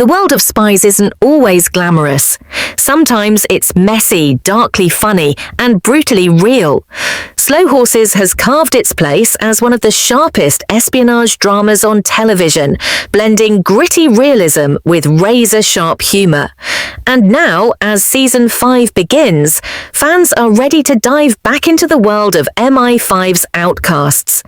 The world of spies isn't always glamorous. Sometimes it's messy, darkly funny, and brutally real. Slough Horses has carved its place as one of the sharpest espionage dramas on television, blending gritty realism with razor-sharp humour. And now, as Season 5 begins, fans are ready to dive back into the world of MI5's outcasts.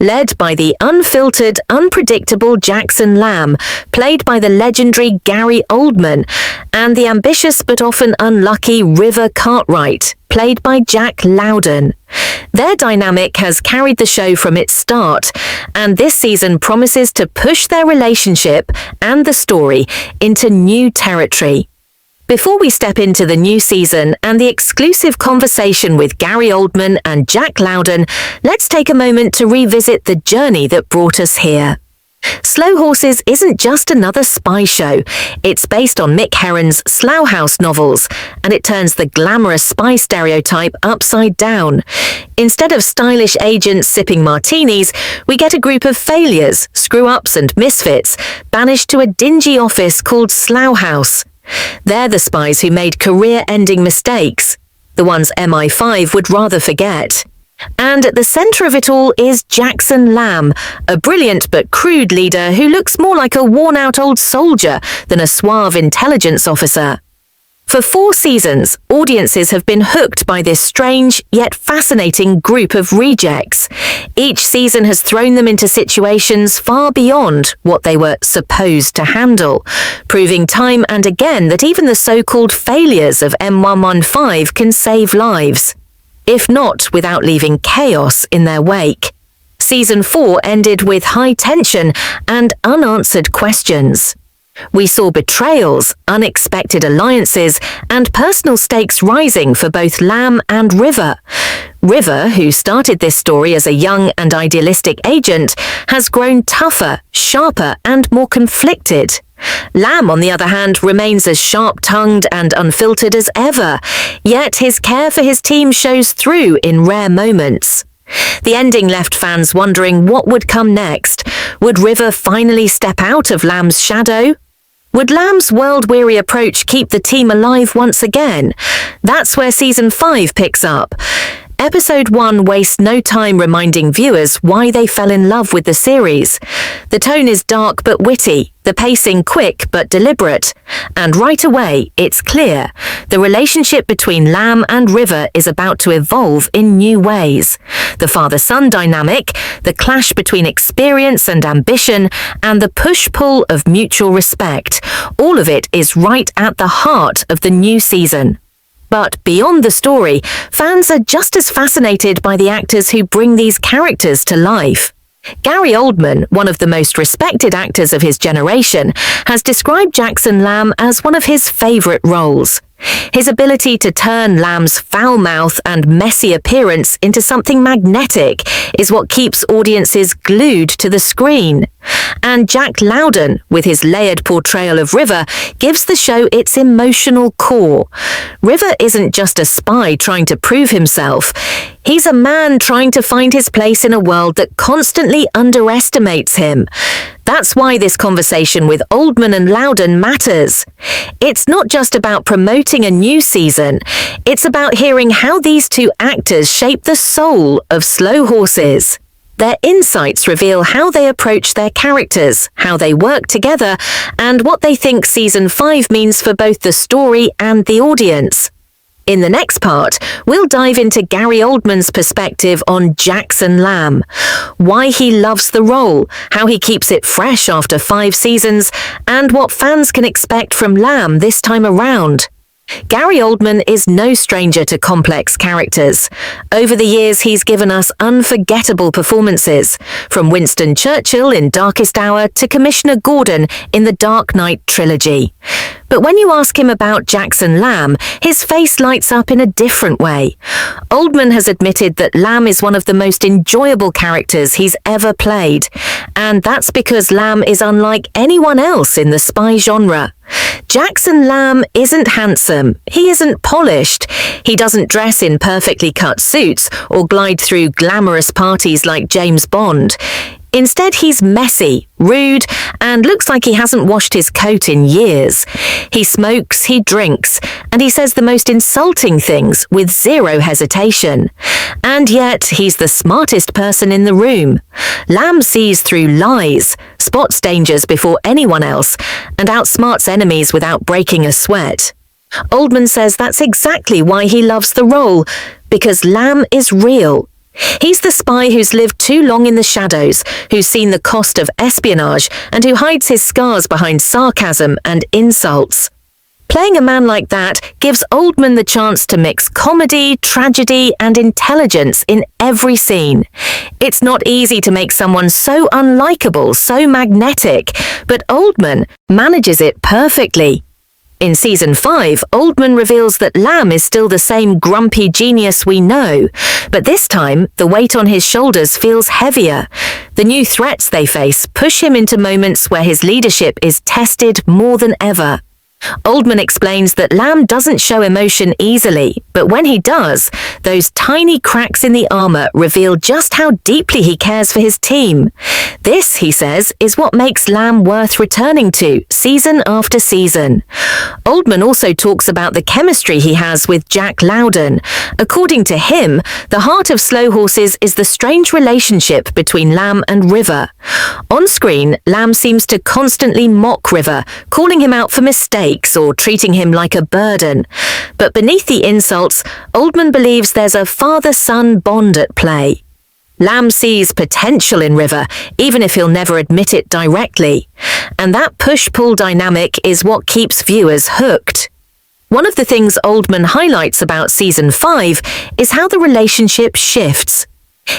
Led by the unfiltered, unpredictable Jackson Lamb, played by the legendary Gary Oldman, and the ambitious but often unlucky River Cartwright, played by Jack Lowden. Their dynamic has carried the show from its start, and this season promises to push their relationship and the story into new territory. Before we step into the new season and the exclusive conversation with Gary Oldman and Jack Lowden, let's take a moment to revisit the journey that brought us here. Slough Horses isn't just another spy show. It's based on Mick Herron's Slough House novels, and it turns the glamorous spy stereotype upside down. Instead of stylish agents sipping martinis, we get a group of failures, screw-ups and misfits, banished to a dingy office called Slough House. They're the spies who made career-ending mistakes, the ones MI5 would rather forget. And at the centre of it all is Jackson Lamb, a brilliant but crude leader who looks more like a worn-out old soldier than a suave intelligence officer. For 4 seasons, audiences have been hooked by this strange yet fascinating group of rejects. Each season has thrown them into situations far beyond what they were supposed to handle, proving time and again that even the so-called failures of M115 can save lives, if not without leaving chaos in their wake. Season 4 ended with high tension and unanswered questions. We saw betrayals, unexpected alliances, and personal stakes rising for both Lamb and River. River, who started this story as a young and idealistic agent, has grown tougher, sharper, and more conflicted. Lamb, on the other hand, remains as sharp-tongued and unfiltered as ever, yet his care for his team shows through in rare moments. The ending left fans wondering what would come next. Would River finally step out of Lamb's shadow? Would Lamb's world-weary approach keep the team alive once again? That's where Season 5 picks up. Episode 1 wastes no time reminding viewers why they fell in love with the series. The tone is dark but witty, the pacing quick but deliberate, and right away it's clear. The relationship between Lamb and River is about to evolve in new ways. The father-son dynamic, the clash between experience and ambition, and the push-pull of mutual respect, all of it is right at the heart of the new season. But beyond the story, fans are just as fascinated by the actors who bring these characters to life. Gary Oldman, one of the most respected actors of his generation, has described Jackson Lamb as one of his favourite roles. His ability to turn Lamb's foul mouth and messy appearance into something magnetic is what keeps audiences glued to the screen. And Jack Lowden, with his layered portrayal of River, gives the show its emotional core. River isn't just a spy trying to prove himself. He's a man trying to find his place in a world that constantly underestimates him. That's why this conversation with Oldman and Lowden matters. It's not just about promoting a new season, it's about hearing how these two actors shape the soul of Slough Horses. Their insights reveal how they approach their characters, how they work together, and what they think Season 5 means for both the story and the audience. In the next part, we'll dive into Gary Oldman's perspective on Jackson Lamb, why he loves the role, how he keeps it fresh after 5 seasons, and what fans can expect from Lamb this time around. Gary Oldman is no stranger to complex characters. Over the years, he's given us unforgettable performances, from Winston Churchill in Darkest Hour to Commissioner Gordon in the Dark Knight trilogy. But when you ask him about Jackson Lamb, his face lights up in a different way. Oldman has admitted that Lamb is one of the most enjoyable characters he's ever played, and that's because Lamb is unlike anyone else in the spy genre. Jackson Lamb isn't handsome, he isn't polished, he doesn't dress in perfectly cut suits or glide through glamorous parties like James Bond. Instead, he's messy, rude, and looks like he hasn't washed his coat in years. He smokes, he drinks, and he says the most insulting things with zero hesitation. And yet, he's the smartest person in the room. Lamb sees through lies, spots dangers before anyone else, and outsmarts enemies without breaking a sweat. Oldman says that's exactly why he loves the role, because Lamb is real. He's the spy who's lived too long in the shadows, who's seen the cost of espionage, and who hides his scars behind sarcasm and insults. Playing a man like that gives Oldman the chance to mix comedy, tragedy, and intelligence in every scene. It's not easy to make someone so unlikable, so magnetic, but Oldman manages it perfectly. In Season 5, Oldman reveals that Lamb is still the same grumpy genius we know, but this time, the weight on his shoulders feels heavier. The new threats they face push him into moments where his leadership is tested more than ever. Oldman explains that Lamb doesn't show emotion easily, but when he does, those tiny cracks in the armor reveal just how deeply he cares for his team. This, he says, is what makes Lamb worth returning to season after season. Oldman also talks about the chemistry he has with Jack Lowden. According to him, the heart of Slough Horses is the strange relationship between Lamb and River. On screen, Lamb seems to constantly mock River, calling him out for mistakes or treating him like a burden. But beneath the insults, Oldman believes there's a father-son bond at play. Lamb sees potential in River, even if he'll never admit it directly. And that push-pull dynamic is what keeps viewers hooked. One of the things Oldman highlights about Season 5 is how the relationship shifts.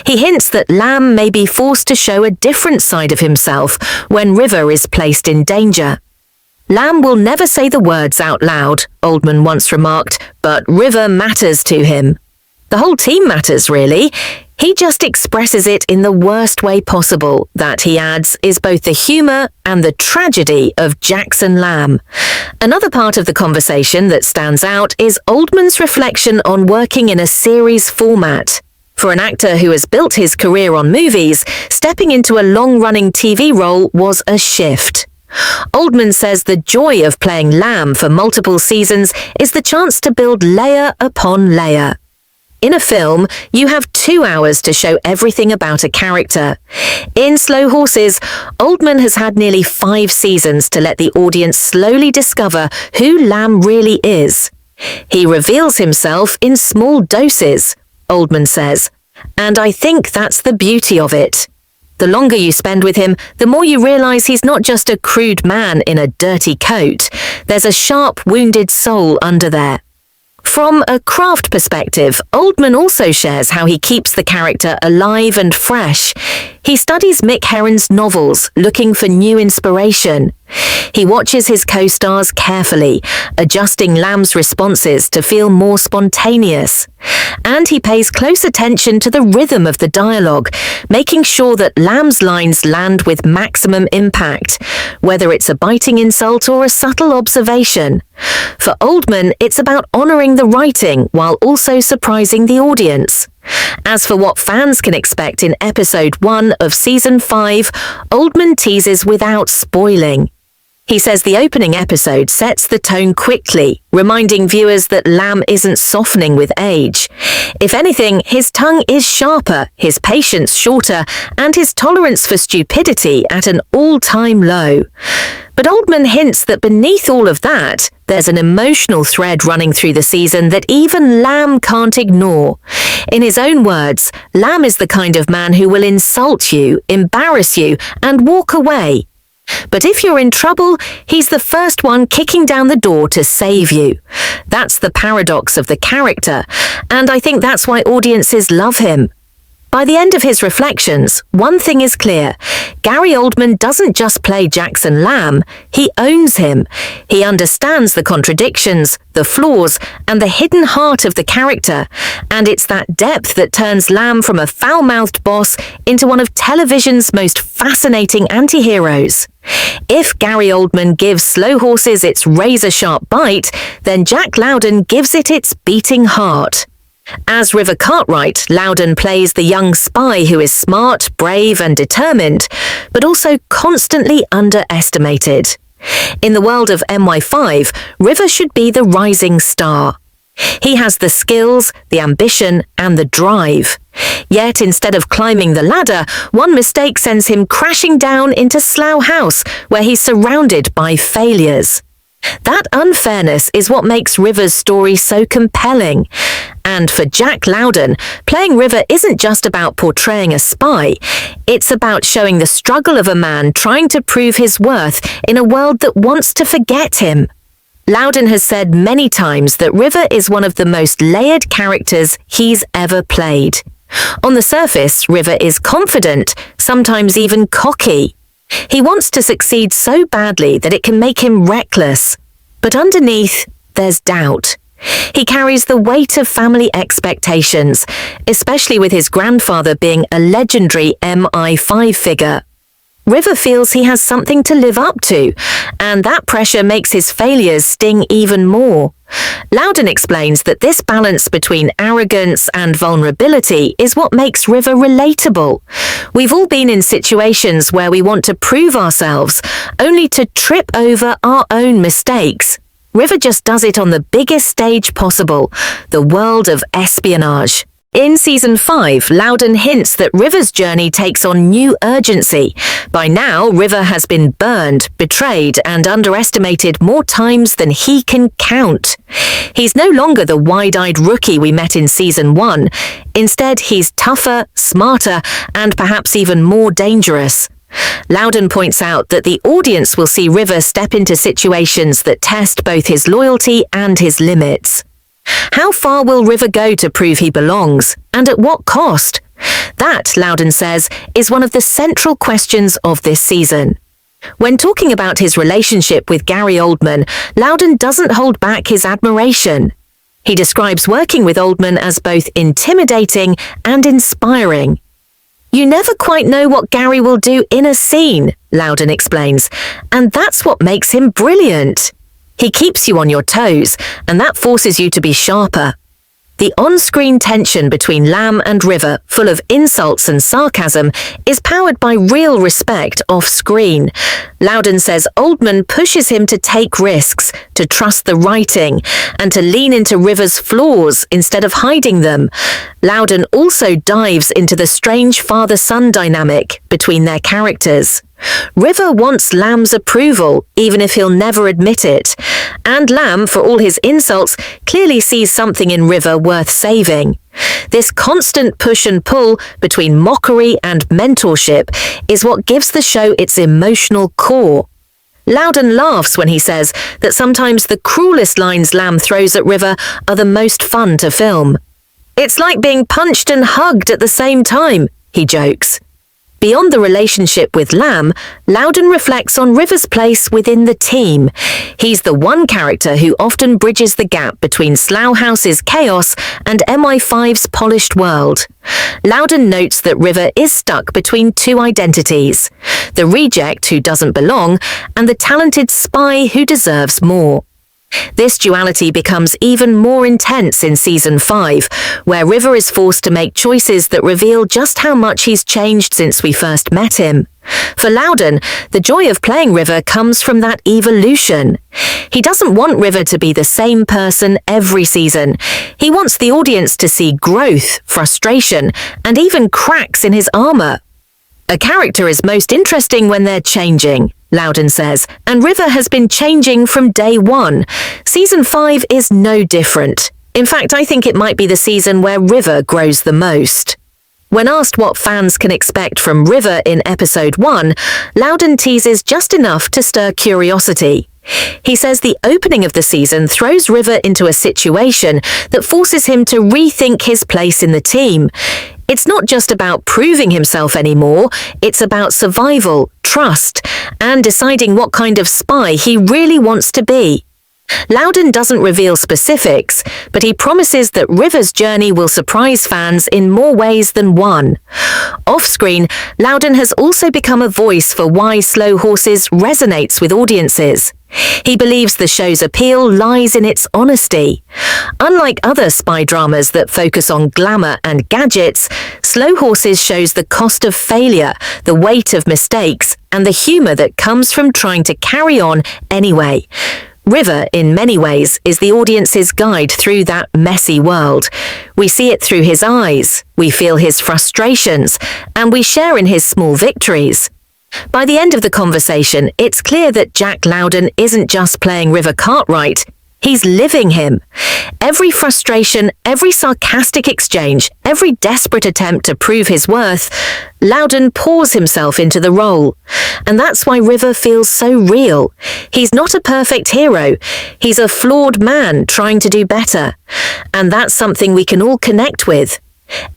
He hints that Lamb may be forced to show a different side of himself when River is placed in danger. Lamb will never say the words out loud, Oldman once remarked, but River matters to him. The whole team matters, really. He just expresses it in the worst way possible. That, he adds, is both the humour and the tragedy of Jackson Lamb. Another part of the conversation that stands out is Oldman's reflection on working in a series format. For an actor who has built his career on movies, stepping into a long-running TV role was a shift. Oldman says the joy of playing Lamb for multiple seasons is the chance to build layer upon layer. In a film, you have 2 hours to show everything about a character. In Slough Horses, Oldman has had nearly 5 seasons to let the audience slowly discover who Lamb really is. He reveals himself in small doses, Oldman says, and I think that's the beauty of it. The longer you spend with him, the more you realize he's not just a crude man in a dirty coat. There's a sharp, wounded soul under there. From a craft perspective, Oldman also shares how he keeps the character alive and fresh. He studies Mick Herron's novels, looking for new inspiration. He watches his co-stars carefully, adjusting Lamb's responses to feel more spontaneous. And he pays close attention to the rhythm of the dialogue, making sure that Lamb's lines land with maximum impact, whether it's a biting insult or a subtle observation. For Oldman, it's about honoring the writing while also surprising the audience. As for what fans can expect in episode 1 of season 5, Oldman teases without spoiling. He says the opening episode sets the tone quickly, reminding viewers that Lamb isn't softening with age. If anything, his tongue is sharper, his patience shorter, and his tolerance for stupidity at an all-time low. But Oldman hints that beneath all of that, there's an emotional thread running through the season that even Lamb can't ignore. In his own words, Lamb is the kind of man who will insult you, embarrass you, and walk away. But if you're in trouble, he's the first one kicking down the door to save you. That's the paradox of the character, and I think that's why audiences love him. By the end of his reflections, one thing is clear. Gary Oldman doesn't just play Jackson Lamb, he owns him. He understands the contradictions, the flaws, and the hidden heart of the character. And it's that depth that turns Lamb from a foul-mouthed boss into one of television's most fascinating anti-heroes. If Gary Oldman gives Slough Horses its razor-sharp bite, then Jack Lowden gives it its beating heart. As River Cartwright, Lowden plays the young spy who is smart, brave and determined, but also constantly underestimated. In the world of MI5, River should be the rising star. He has the skills, the ambition and the drive. Yet instead of climbing the ladder, one mistake sends him crashing down into Slough House, where he's surrounded by failures. That unfairness is what makes River's story so compelling. And for Jack Lowden, playing River isn't just about portraying a spy. It's about showing the struggle of a man trying to prove his worth in a world that wants to forget him. Lowden has said many times that River is one of the most layered characters he's ever played. On the surface, River is confident, sometimes even cocky. He wants to succeed so badly that it can make him reckless. But underneath, there's doubt. He carries the weight of family expectations, especially with his grandfather being a legendary MI5 figure. River feels he has something to live up to, and that pressure makes his failures sting even more. Lowden explains that this balance between arrogance and vulnerability is what makes River relatable. We've all been in situations where we want to prove ourselves, only to trip over our own mistakes. River just does it on the biggest stage possible, the world of espionage. In Season 5, Lowden hints that River's journey takes on new urgency. By now, River has been burned, betrayed, and underestimated more times than he can count. He's no longer the wide-eyed rookie we met in Season 1. Instead, he's tougher, smarter, and perhaps even more dangerous. Lowden points out that the audience will see River step into situations that test both his loyalty and his limits. How far will River go to prove he belongs, and at what cost? That, Lowden says, is one of the central questions of this season. When talking about his relationship with Gary Oldman, Lowden doesn't hold back his admiration. He describes working with Oldman as both intimidating and inspiring. You never quite know what Gary will do in a scene, Lowden explains, and that's what makes him brilliant. He keeps you on your toes, and that forces you to be sharper. The on-screen tension between Lamb and River, full of insults and sarcasm, is powered by real respect off-screen. Lowden says Oldman pushes him to take risks, to trust the writing, and to lean into River's flaws instead of hiding them. Lowden also dives into the strange father-son dynamic between their characters. River wants Lamb's approval, even if he'll never admit it. And Lamb, for all his insults, clearly sees something in River worth saving. This constant push and pull between mockery and mentorship is what gives the show its emotional core. Lowden laughs when he says that sometimes the cruelest lines Lamb throws at River are the most fun to film. It's like being punched and hugged at the same time, he jokes. Beyond the relationship with Lamb, Lowden reflects on River's place within the team. He's the one character who often bridges the gap between Slough House's chaos and MI5's polished world. Lowden notes that River is stuck between two identities: the reject who doesn't belong and the talented spy who deserves more. This duality becomes even more intense in Season 5, where River is forced to make choices that reveal just how much he's changed since we first met him. For Lowden, the joy of playing River comes from that evolution. He doesn't want River to be the same person every season. He wants the audience to see growth, frustration, and even cracks in his armor. A character is most interesting when they're changing, Lowden says, and River has been changing from day one. Season 5 is no different. In fact, I think it might be the season where River grows the most. When asked what fans can expect from River in Episode 1, Lowden teases just enough to stir curiosity. He says the opening of the season throws River into a situation that forces him to rethink his place in the team. It's not just about proving himself anymore, it's about survival, trust, and deciding what kind of spy he really wants to be. Lowden doesn't reveal specifics, but he promises that River's journey will surprise fans in more ways than one. Off-screen, Lowden has also become a voice for why Slow Horses resonates with audiences. He believes the show's appeal lies in its honesty. Unlike other spy dramas that focus on glamour and gadgets, Slough Horses shows the cost of failure, the weight of mistakes, and the humour that comes from trying to carry on anyway. River, in many ways, is the audience's guide through that messy world. We see it through his eyes, we feel his frustrations, and we share in his small victories. By the end of the conversation, it's clear that Jack Lowden isn't just playing River Cartwright, he's living him. Every frustration, every sarcastic exchange, every desperate attempt to prove his worth, Lowden pours himself into the role. And that's why River feels so real. He's not a perfect hero. He's a flawed man trying to do better. And that's something we can all connect with.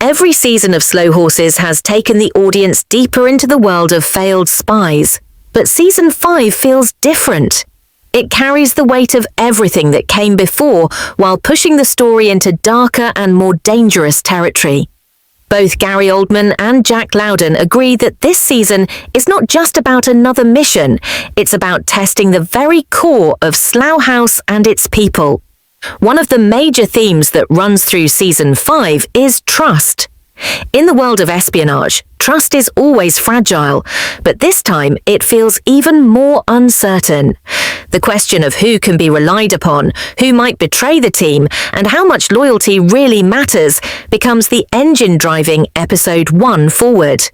Every season of Slough Horses has taken the audience deeper into the world of failed spies. But season 5 feels different. It carries the weight of everything that came before while pushing the story into darker and more dangerous territory. Both Gary Oldman and Jack Lowden agree that this season is not just about another mission, it's about testing the very core of Slough House and its people. One of the major themes that runs through season 5 is trust. In the world of espionage, trust is always fragile, but this time it feels even more uncertain. The question of who can be relied upon, who might betray the team, and how much loyalty really matters becomes the engine driving episode 1 forward.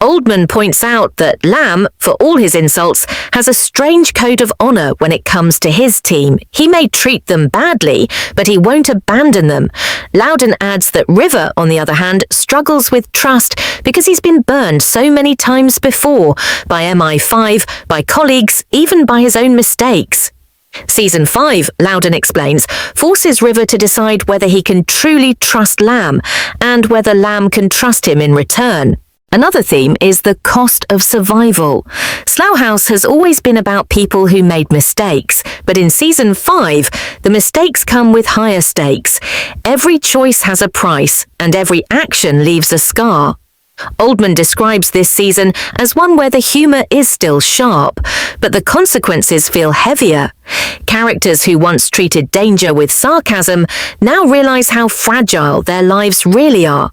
Oldman points out that Lamb, for all his insults, has a strange code of honor when it comes to his team. He may treat them badly, but he won't abandon them. Lowden adds that River, on the other hand, struggles with trust because he's been burned so many times before, by MI5, by colleagues, even by his own mistakes. Season 5, Lowden explains, forces River to decide whether he can truly trust Lamb, and whether Lamb can trust him in return. Another theme is the cost of survival. Slough House has always been about people who made mistakes, but in season 5, the mistakes come with higher stakes. Every choice has a price, and every action leaves a scar. Oldman describes this season as one where the humour is still sharp, but the consequences feel heavier. Characters who once treated danger with sarcasm now realise how fragile their lives really are.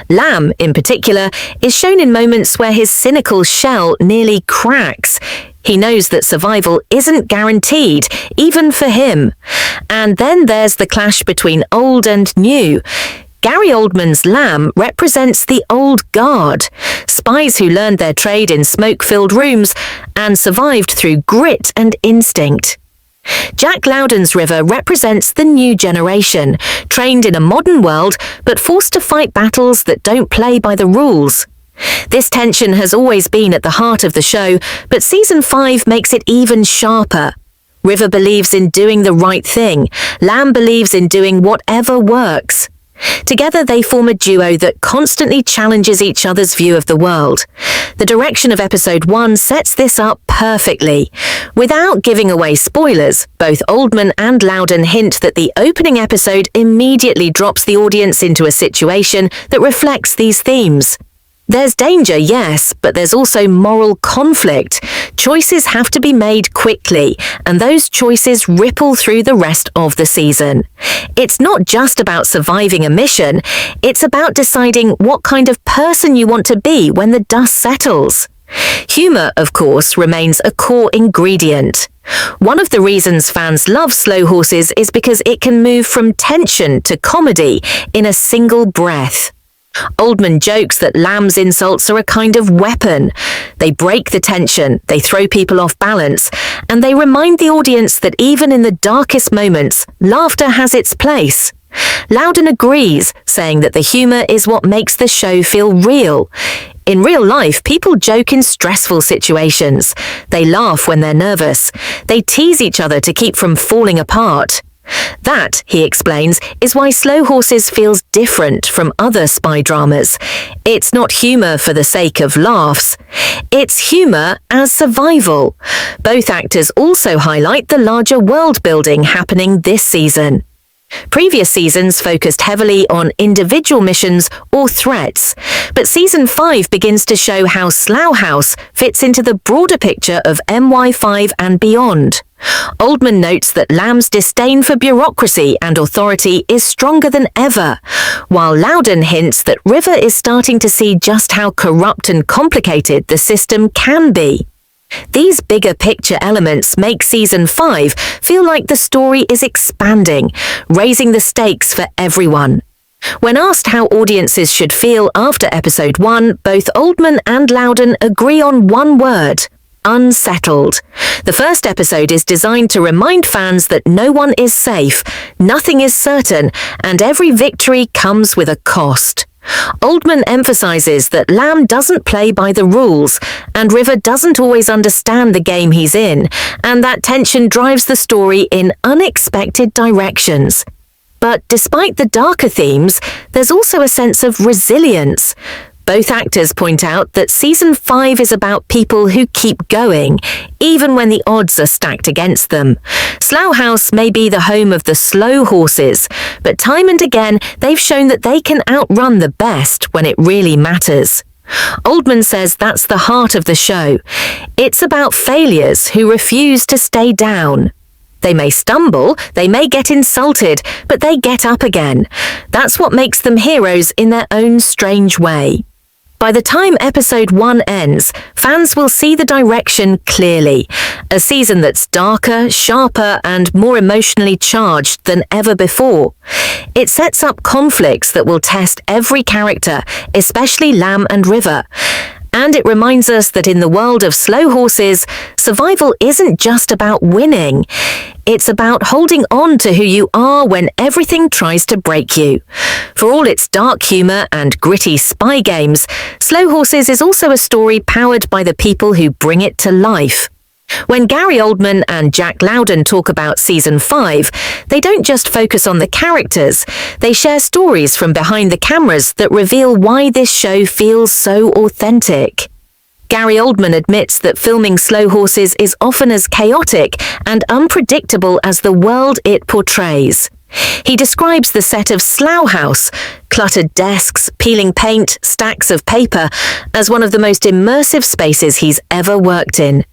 Lamb, in particular, is shown in moments where his cynical shell nearly cracks. He knows that survival isn't guaranteed, even for him. And then there's the clash between old and new. Gary Oldman's Lamb represents the old guard, spies who learned their trade in smoke-filled rooms and survived through grit and instinct. Jack Lowden's River represents the new generation, trained in a modern world but forced to fight battles that don't play by the rules. This tension has always been at the heart of the show, but season 5 makes it even sharper. River believes in doing the right thing. Lamb believes in doing whatever works. Together they form a duo that constantly challenges each other's view of the world. The direction of episode 1 sets this up perfectly. Without giving away spoilers, both Oldman and Lowden hint that the opening episode immediately drops the audience into a situation that reflects these themes. There's danger, yes, but there's also moral conflict. Choices have to be made quickly, and those choices ripple through the rest of the season. It's not just about surviving a mission, it's about deciding what kind of person you want to be when the dust settles. Humour, of course, remains a core ingredient. One of the reasons fans love Slough Horses is because it can move from tension to comedy in a single breath. Oldman jokes that Lamb's insults are a kind of weapon. They break the tension, they throw people off balance, and they remind the audience that even in the darkest moments, laughter has its place. Lowden agrees, saying that the humour is what makes the show feel real. In real life, people joke in stressful situations. They laugh when they're nervous. They tease each other to keep from falling apart. That, he explains, is why Slough Horses feels different from other spy dramas. It's not humour for the sake of laughs. It's humour as survival. Both actors also highlight the larger world building happening this season. Previous seasons focused heavily on individual missions or threats, but Season 5 begins to show how Slough House fits into the broader picture of MI5 and beyond. Oldman notes that Lamb's disdain for bureaucracy and authority is stronger than ever, while Lowden hints that River is starting to see just how corrupt and complicated the system can be. These bigger picture elements make Season 5 feel like the story is expanding, raising the stakes for everyone. When asked how audiences should feel after Episode 1, both Oldman and Lowden agree on one word: unsettled. The first episode is designed to remind fans that no one is safe, nothing is certain, and every victory comes with a cost. Oldman emphasizes that Lamb doesn't play by the rules, and River doesn't always understand the game he's in, and that tension drives the story in unexpected directions. But despite the darker themes, there's also a sense of resilience. Both actors point out that Season 5 is about people who keep going, even when the odds are stacked against them. Slough House may be the home of the slow horses, but time and again they've shown that they can outrun the best when it really matters. Oldman says that's the heart of the show. It's about failures who refuse to stay down. They may stumble, they may get insulted, but they get up again. That's what makes them heroes in their own strange way. By the time Episode 1 ends, fans will see the direction clearly. A season that's darker, sharper, and more emotionally charged than ever before. It sets up conflicts that will test every character, especially Lamb and River. And it reminds us that in the world of slow horses, survival isn't just about winning. It's about holding on to who you are when everything tries to break you. For all its dark humour and gritty spy games, Slow Horses is also a story powered by the people who bring it to life. When Gary Oldman and Jack Lowden talk about Season 5, they don't just focus on the characters, they share stories from behind the cameras that reveal why this show feels so authentic. Gary Oldman admits that filming Slow Horses is often as chaotic and unpredictable as the world it portrays. He describes the set of Slough House, cluttered desks, peeling paint, stacks of paper, as one of the most immersive spaces he's ever worked in.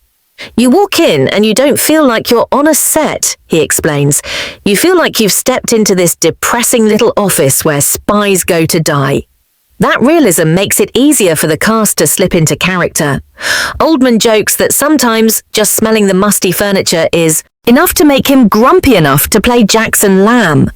You walk in and you don't feel like you're on a set, he explains. You feel like you've stepped into this depressing little office where spies go to die. That realism makes it easier for the cast to slip into character. Oldman jokes that sometimes just smelling the musty furniture is enough to make him grumpy enough to play Jackson Lamb.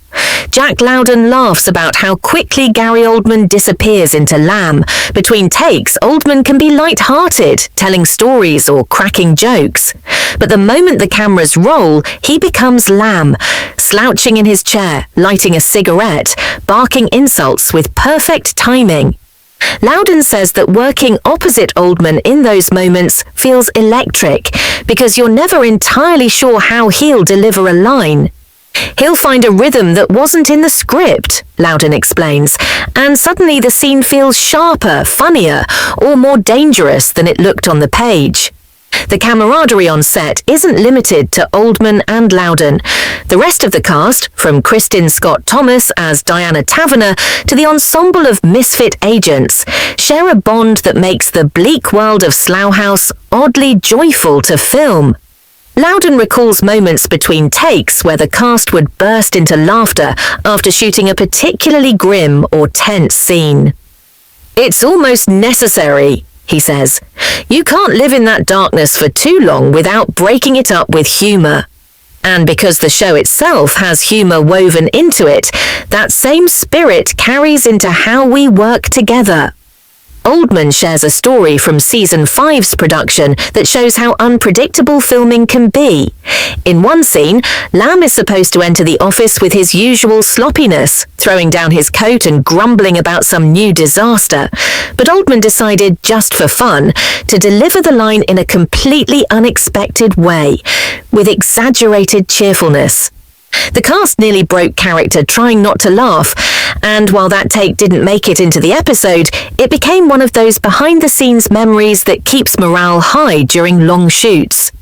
Jack Lowden laughs about how quickly Gary Oldman disappears into Lamb. Between takes, Oldman can be light-hearted, telling stories or cracking jokes. But the moment the cameras roll, he becomes Lamb, slouching in his chair, lighting a cigarette, barking insults with perfect timing. Lowden says that working opposite Oldman in those moments feels electric because you're never entirely sure how he'll deliver a line. He'll find a rhythm that wasn't in the script, Lowden explains, and suddenly the scene feels sharper, funnier, or more dangerous than it looked on the page. The camaraderie on set isn't limited to Oldman and Lowden. The rest of the cast, from Kristin Scott Thomas as Diana Taverner to the ensemble of misfit agents, share a bond that makes the bleak world of Slough House oddly joyful to film. Lowden recalls moments between takes where the cast would burst into laughter after shooting a particularly grim or tense scene. "It's almost necessary," he says. "You can't live in that darkness for too long without breaking it up with humour." And because the show itself has humour woven into it, that same spirit carries into how we work together. Oldman shares a story from Season 5's production that shows how unpredictable filming can be. In one scene, Lamb is supposed to enter the office with his usual sloppiness, throwing down his coat and grumbling about some new disaster. But Oldman decided, just for fun, to deliver the line in a completely unexpected way, with exaggerated cheerfulness. The cast nearly broke character trying not to laugh, and while that take didn't make it into the episode, it became one of those behind-the-scenes memories that keeps morale high during long shoots.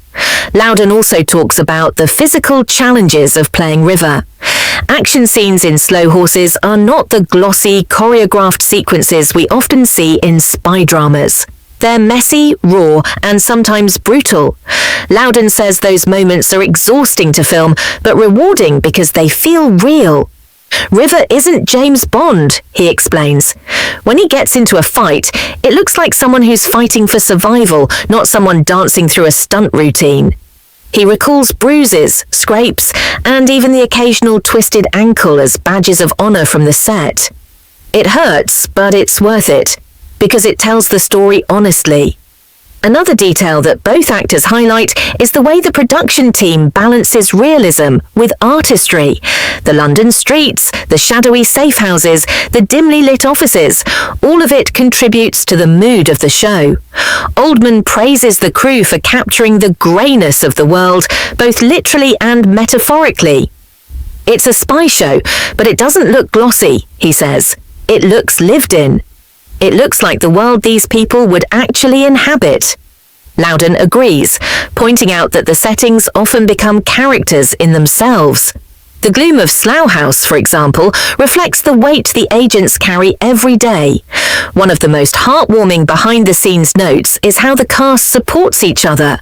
Lowden also talks about the physical challenges of playing River. Action scenes in Slow Horses are not the glossy, choreographed sequences we often see in spy dramas. They're messy, raw, and sometimes brutal. Lowden says those moments are exhausting to film, but rewarding because they feel real. River isn't James Bond, he explains. When he gets into a fight, it looks like someone who's fighting for survival, not someone dancing through a stunt routine. He recalls bruises, scrapes, and even the occasional twisted ankle as badges of honor from the set. It hurts, but it's worth it, because it tells the story honestly. Another detail that both actors highlight is the way the production team balances realism with artistry. The London streets, the shadowy safe houses, the dimly lit offices, all of it contributes to the mood of the show. Oldman praises the crew for capturing the greyness of the world, both literally and metaphorically. It's a spy show, but it doesn't look glossy, he says. It looks lived in. It looks like the world these people would actually inhabit. Lowden agrees, pointing out that the settings often become characters in themselves. The gloom of Slough House, for example, reflects the weight the agents carry every day. One of the most heartwarming behind-the-scenes notes is how the cast supports each other.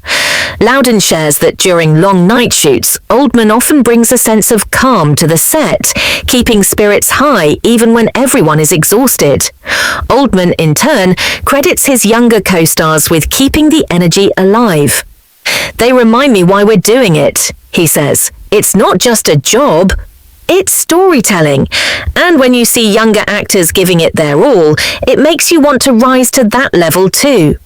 Lowden shares that during long night shoots, Oldman often brings a sense of calm to the set, keeping spirits high even when everyone is exhausted. Oldman, in turn, credits his younger co-stars with keeping the energy alive. "They remind me why we're doing it," he says. "It's not just a job, it's storytelling. And when you see younger actors giving it their all, it makes you want to rise to that level too."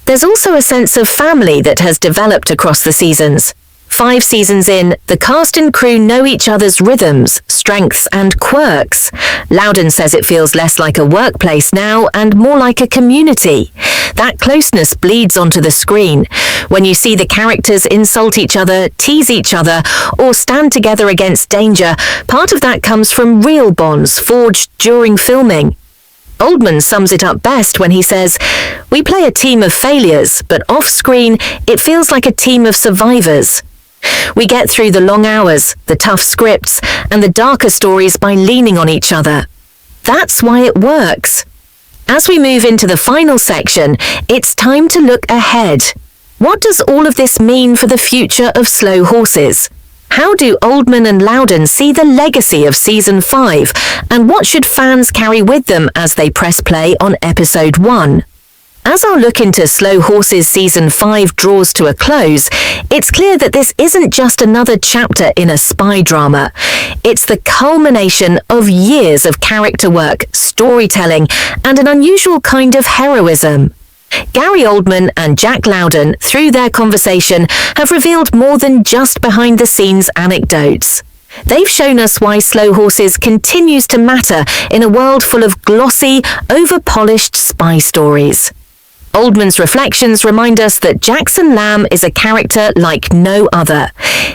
There's also a sense of family that has developed across the seasons. 5 seasons in, the cast and crew know each other's rhythms, strengths, and quirks. Lowden says it feels less like a workplace now and more like a community. That closeness bleeds onto the screen. When you see the characters insult each other, tease each other, or stand together against danger, part of that comes from real bonds forged during filming. Oldman sums it up best when he says, "We play a team of failures, but off-screen, it feels like a team of survivors. We get through the long hours, the tough scripts, and the darker stories by leaning on each other. That's why it works." As we move into the final section, it's time to look ahead. What does all of this mean for the future of Slow Horses? How do Oldman and Lowden see the legacy of Season 5, and what should fans carry with them as they press play on Episode 1? As our look into Slow Horses Season 5 draws to a close, it's clear that this isn't just another chapter in a spy drama. It's the culmination of years of character work, storytelling, and an unusual kind of heroism. Gary Oldman and Jack Lowden, through their conversation, have revealed more than just behind-the-scenes anecdotes. They've shown us why Slow Horses continues to matter in a world full of glossy, over-polished spy stories. Oldman's reflections remind us that Jackson Lamb is a character like no other.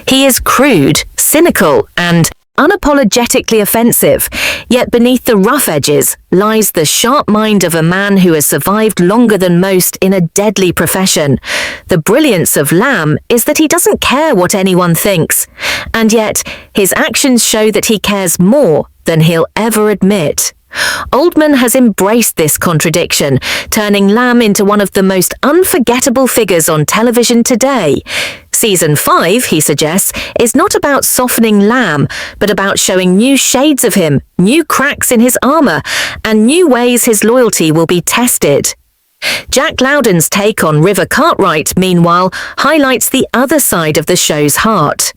He is crude, cynical, and unapologetically offensive, yet beneath the rough edges lies the sharp mind of a man who has survived longer than most in a deadly profession. The brilliance of Lamb is that he doesn't care what anyone thinks, and yet his actions show that he cares more than he'll ever admit. Oldman has embraced this contradiction, turning Lamb into one of the most unforgettable figures on television today. Season 5, he suggests, is not about softening Lamb, but about showing new shades of him, new cracks in his armor, and new ways his loyalty will be tested. Jack Lowden's take on River Cartwright, meanwhile, highlights the other side of the show's heart.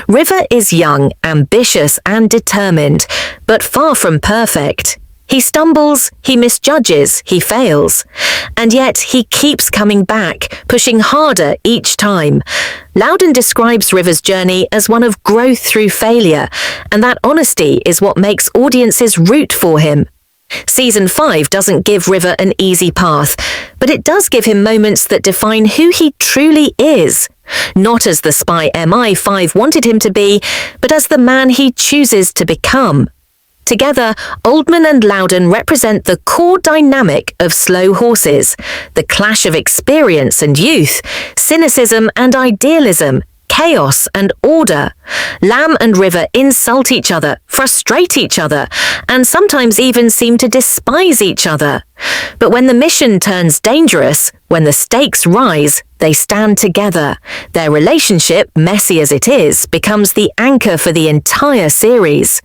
River is young, ambitious, and determined, but far from perfect. He stumbles, he misjudges, he fails. And yet he keeps coming back, pushing harder each time. Lowden describes River's journey as one of growth through failure, and that honesty is what makes audiences root for him. Season 5 doesn't give River an easy path, but it does give him moments that define who he truly is. Not as the spy MI5 wanted him to be, but as the man he chooses to become. Together, Oldman and Lowden represent the core dynamic of Slow Horses, the clash of experience and youth, cynicism and idealism, chaos and order. Lamb and River insult each other, frustrate each other, and sometimes even seem to despise each other. But when the mission turns dangerous, when the stakes rise, they stand together. Their relationship, messy as it is, becomes the anchor for the entire series.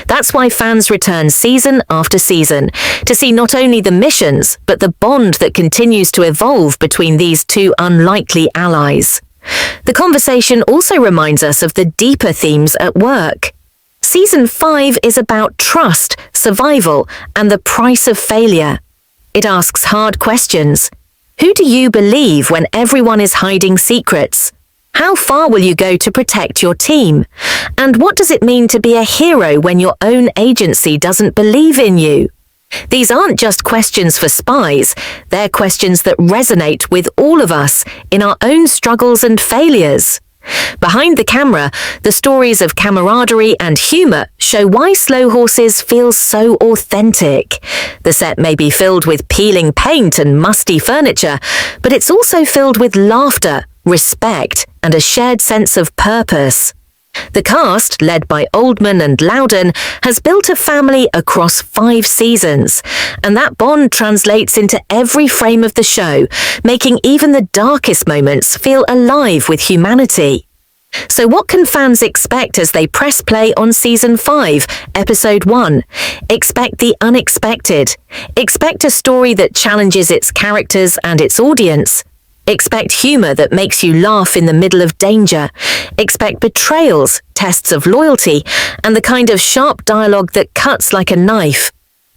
That's why fans return season after season, to see not only the missions, but the bond that continues to evolve between these two unlikely allies. The conversation also reminds us of the deeper themes at work. Season 5 is about trust, survival, and the price of failure. It asks hard questions. Who do you believe when everyone is hiding secrets? How far will you go to protect your team? And what does it mean to be a hero when your own agency doesn't believe in you? These aren't just questions for spies, they're questions that resonate with all of us in our own struggles and failures. Behind the camera, the stories of camaraderie and humour show why Slough Horses feels so authentic. The set may be filled with peeling paint and musty furniture, but it's also filled with laughter, respect, and a shared sense of purpose. The cast, led by Oldman and Lowden, has built a family across 5 seasons, and that bond translates into every frame of the show, making even the darkest moments feel alive with humanity. So what can fans expect as they press play on Season 5, Episode 1? Expect the unexpected. Expect a story that challenges its characters and its audience. Expect humour that makes you laugh in the middle of danger. Expect betrayals, tests of loyalty, and the kind of sharp dialogue that cuts like a knife.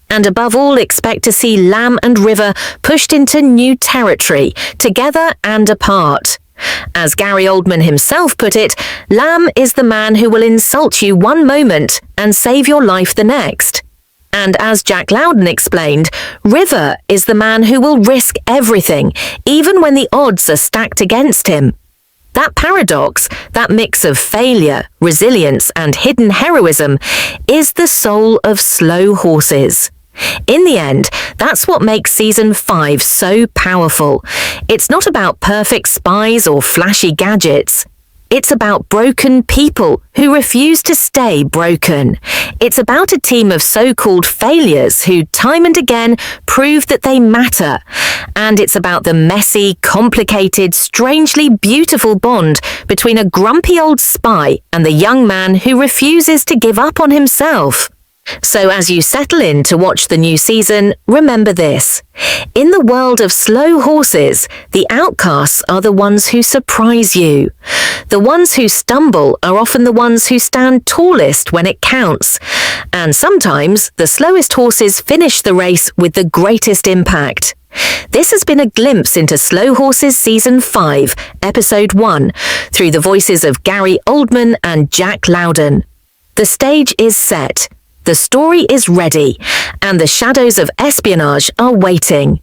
And above all, expect to see Lamb and River pushed into new territory, together and apart. As Gary Oldman himself put it, Lamb is the man who will insult you one moment and save your life the next. And as Jack Lowden explained, River is the man who will risk everything, even when the odds are stacked against him. That paradox, that mix of failure, resilience, and hidden heroism, is the soul of Slough Horses. In the end, that's what makes Season 5 so powerful. It's not about perfect spies or flashy gadgets. It's about broken people who refuse to stay broken. It's about a team of so-called failures who time and again prove that they matter. And it's about the messy, complicated, strangely beautiful bond between a grumpy old spy and the young man who refuses to give up on himself. So as you settle in to watch the new season, remember this. In the world of Slough Horses, the outcasts are the ones who surprise you. The ones who stumble are often the ones who stand tallest when it counts. And sometimes, the slowest horses finish the race with the greatest impact. This has been a glimpse into Slough Horses Season 5, Episode 1, through the voices of Gary Oldman and Jack Lowden. The stage is set. The story is ready, and the shadows of espionage are waiting.